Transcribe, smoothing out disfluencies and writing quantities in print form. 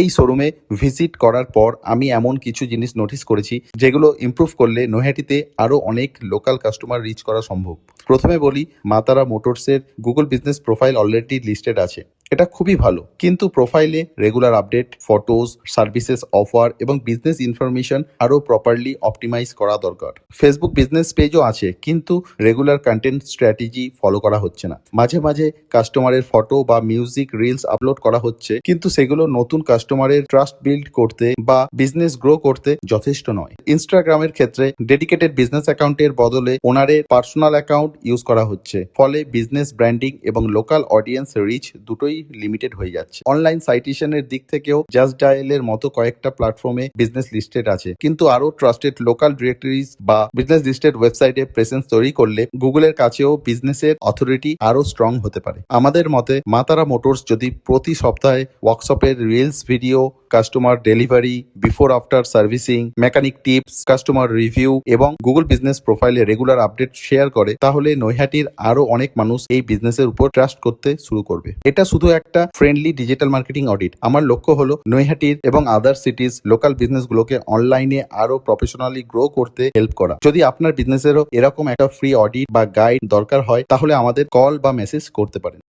এই শোরুমে ভিজিট করার পর আমি এমন কিছু জিনিস নোটিস করেছি যেগুলো ইমপ্রুভ করলে নৈহাটিতে আরও অনেক লোকাল কাস্টমার রিচ করা সম্ভব। প্রথমে বলি, মা তারা মোটরসের Google business profile already listed আছে। এটা খুবই ভালো, কিন্তু প্রোফাইলে regular update, photos, services offer এবং বিজনেস ইনফরমেশন আরও প্রপারলি অপটিমাইজ করা দরকার। ফেসবুক বিজনেস পেজও আছে, কিন্তু রেগুলার কন্টেন্ট স্ট্র্যাটেজি ফলো করা হচ্ছে না। মাঝে মাঝে কাস্টমারের ফটো বা মিউজিক রিলস আপলোড করা হচ্ছে, কিন্তু সেগুলো নতুন কাস্টমারের ট্রাস্ট বিল্ড করতে বা বিজনেস গ্রো করতে যথেষ্ট নয়। ইনস্টাগ্রামের ক্ষেত্রে ডেডিকেটেড বিজনেস অ্যাকাউন্টের বদলে ওনারের পার্সোনাল অ্যাকাউন্ট ইউজ করা হচ্ছে, ফলে বিজনেস ব্র্যান্ডিং এবং লোকাল অডিয়েন্স রিচ দুটোই লিমিটেড হয়ে যাচ্ছে। অনলাইন সাইটেশনের দিক থেকেও জাস্ট ডায়ালের মতো কয়েকটা প্ল্যাটফর্মে বিজনেস লিস্টেড আছে, কিন্তু আরো ট্রাস্টেড লোকাল ডিরেক্টরিজ বা বিজনেস লিস্টেড ওয়েবসাইটে প্রেজেন্স তৈরি করলে গুগলের কাছেও বিজনেসের অথরিটি আরো স্ট্রং হতে পারে। আমাদের মতে মা তারা মোটরস যদি প্রতি সপ্তাহে ওয়ার্কশপের reels video, customer delivery, before after servicing, mechanic tips, customer review এবং গুগল বিজনেস প্রোফাইলে রেগুলার আপডেট শেয়ার করে, তাহলে নৈহাটির আরো অনেক মানুষ এই বিজনেসের উপর ট্রাস্ট করতে শুরু করবে। এটা শুধু একটা ফ্রেন্ডলি ডিজিটাল মার্কেটিং অডিট। আমার লক্ষ্য হলো নৈহাটির এবং আদার সিটিজ লোকাল বিজনেসগুলোকে অনলাইনে আরো প্রফেশনালি গ্রো করতে হেল্প করা। যদি আপনার বিজনেসেরও এরকম একটা ফ্রি অডিট বা গাইড দরকার হয়, তাহলে আমাদের কল বা মেসেজ করতে পারেন।